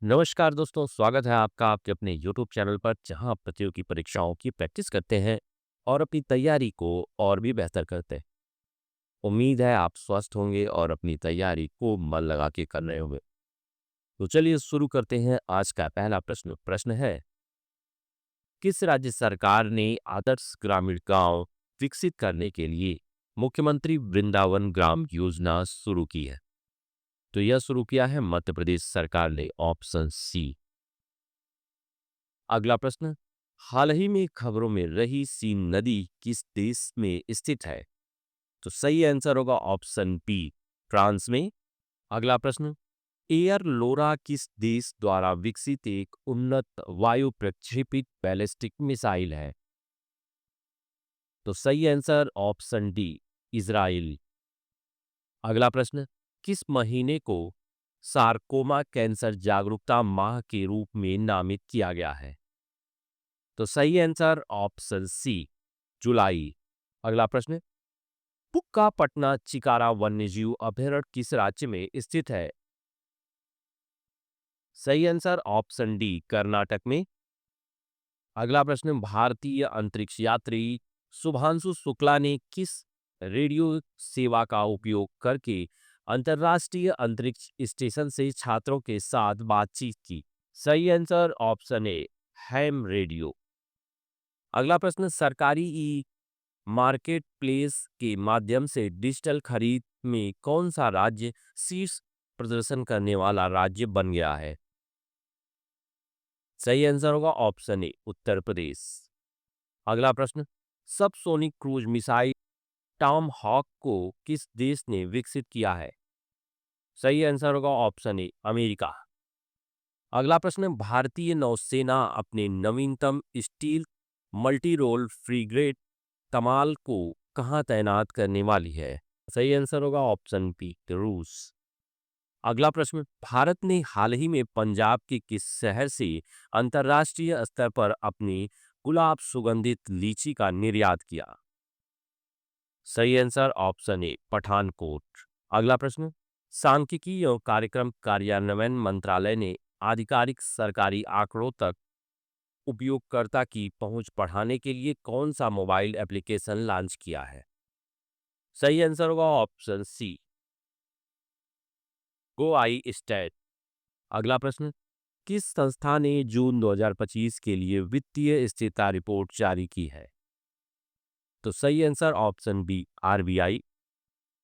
नमस्कार दोस्तों, स्वागत है आपका आपके अपने YouTube चैनल पर जहां आप प्रतियोगी परीक्षाओं की प्रैक्टिस करते हैं और अपनी तैयारी को और भी बेहतर करते हैं। उम्मीद है आप स्वस्थ होंगे और अपनी तैयारी को मन लगा के कर रहे होंगे। तो चलिए शुरू करते हैं आज का पहला प्रश्न है, किस राज्य सरकार ने आदर्श ग्रामीण गांव विकसित करने के लिए मुख्यमंत्री वृंदावन ग्राम योजना शुरू की है? तो यह शुरू किया है मध्य प्रदेश सरकार ने, ऑप्शन सी। अगला प्रश्न, हाल ही में खबरों में रही सीन नदी किस देश में स्थित है? तो सही आंसर होगा ऑप्शन बी, फ्रांस में। अगला प्रश्न, एयर लोरा किस देश द्वारा विकसित एक उन्नत वायु प्रक्षेपित बैलिस्टिक मिसाइल है? तो सही आंसर ऑप्शन डी, इजराइल। अगला प्रश्न, किस महीने को सार्कोमा कैंसर जागरूकता माह के रूप में नामित किया गया है? तो सही आंसर ऑप्शन सी, जुलाई। अगला प्रश्न, पुक्का पटना चिकारा वन्यजीव अभयारण्य किस राज्य में स्थित है? सही आंसर ऑप्शन डी, कर्नाटक में। अगला प्रश्न, भारतीय अंतरिक्ष यात्री शुभांशु शुक्ला ने किस रेडियो सेवा का उपयोग करके अंतर्राष्ट्रीय अंतरिक्ष स्टेशन से छात्रों के साथ बातचीत की? सही answer option A, ham radio. अगला प्रश्न, सरकारी ई मार्केट प्लेस के माध्यम से डिजिटल खरीद में कौन सा राज्य शीर्ष प्रदर्शन करने वाला राज्य बन गया है? सही आंसर होगा ऑप्शन ए, उत्तर प्रदेश। अगला प्रश्न, subsonic cruise missile Tomahawk को किस देश ने विकसित किया है? सही आंसर होगा ऑप्शन ए, अमेरिका। अगला प्रश्न, भारतीय नौसेना अपने नवीनतम स्टील मल्टी रोल फ्रिगेट कमाल को कहाँ तैनात करने वाली है? सही आंसर होगा ऑप्शन बी, रूस। अगला प्रश्न, भारत ने हाल ही में पंजाब के किस शहर से अंतर्राष्ट्रीय स्तर पर अपनी गुलाब सुगंधित लीची का निर्यात किया? सही आंसर ऑप्शन ए, पठानकोट। अगला प्रश्न, सांख्यिकी एवं कार्यक्रम कार्यान्वयन मंत्रालय ने आधिकारिक सरकारी आंकड़ों तक उपयोगकर्ता की पहुंच बढ़ाने के लिए कौन सा मोबाइल एप्लीकेशन लॉन्च किया है? सही आंसर होगा ऑप्शन सी, गो आई स्टैट। अगला प्रश्न, किस संस्था ने जून 2025 के लिए वित्तीय स्थिरता रिपोर्ट जारी की है? तो सही आंसर ऑप्शन बी, आरबीआई।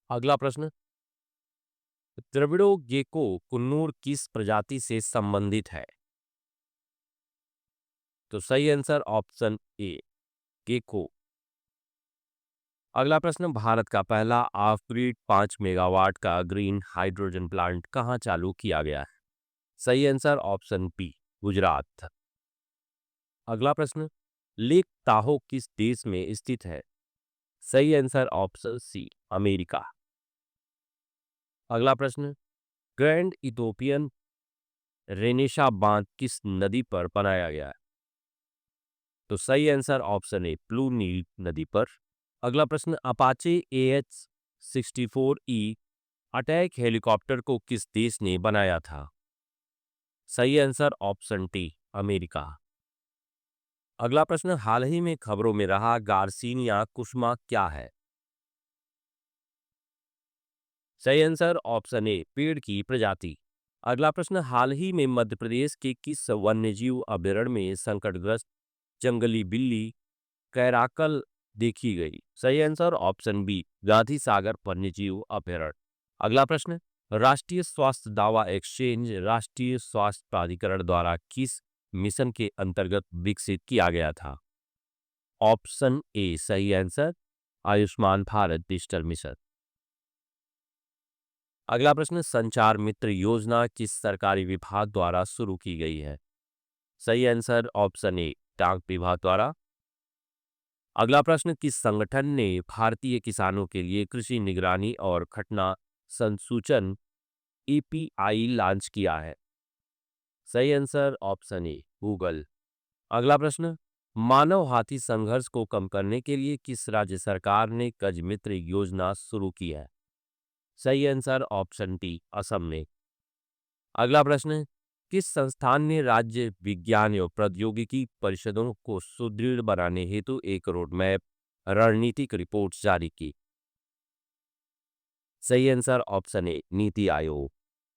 अगला प्रश्न, द्रविड़ों गेको कुन्नूर किस प्रजाति से संबंधित है? तो सही आंसर ऑप्शन ए, गेको। अगला प्रश्न, भारत का पहला ऑफ ग्रिड 5 मेगावाट का ग्रीन हाइड्रोजन प्लांट कहाँ चालू किया गया है? सही आंसर ऑप्शन बी, गुजरात। अगला प्रश्न, लेक ताहो किस देश में स्थित है? सही आंसर ऑप्शन सी, अमेरिका। अगला प्रश्न, ग्रैंड इथोपियन रेनेशा बांध किस नदी पर बनाया गया है? तो सही आंसर ऑप्शन ए, ब्लू नील नदी पर। अगला प्रश्न, अपाचे AH-64E अटैक हेलीकॉप्टर को किस देश ने बनाया था? सही आंसर ऑप्शन टी, अमेरिका। अगला प्रश्न, हाल ही में खबरों में रहा गार्सिनिया कुस्मा क्या है? सही आंसर ऑप्शन ए, पेड़ की प्रजाति। अगला प्रश्न, हाल ही में मध्य प्रदेश के किस वन्यजीव अभयारण्य में संकटग्रस्त जंगली बिल्ली कैराकल देखी गई? सही answer option B, Gandhi Sagar वन्यजीव अभयारण्य। अगला प्रश्न, राष्ट्रीय स्वास्थ्य दावा एक्सचेंज राष्ट्रीय स्वास्थ्य प्राधिकरण द्वारा किस मिशन के अंतर्गत विकसित किया गया था? ऑप्शन ए सही answer, Ayushman Bharat digital mission. अगला प्रश्न, संचार मित्र योजना किस सरकारी विभाग द्वारा शुरू की गई है? सही आंसर ऑप्शन ए, डाक विभाग द्वारा। अगला प्रश्न, किस संगठन ने भारतीय किसानों के लिए कृषि निगरानी और घटना संसूचन एपीआई लॉन्च किया है? सही आंसर ऑप्शन ए, गूगल। अगला प्रश्न, मानव हाथी संघर्ष को कम करने के लिए किस राज्य सरकार ने गज मित्र योजना शुरू की है? सही आंसर ऑप्शन डी, असम में। अगला प्रश्न, किस संस्थान ने राज्य विज्ञान एवं प्रौद्योगिकी परिषदों को सुदृढ़ बनाने हेतु एक रोडमैप रणनीतिक रिपोर्ट जारी की? सही answer option A NITI Aayog.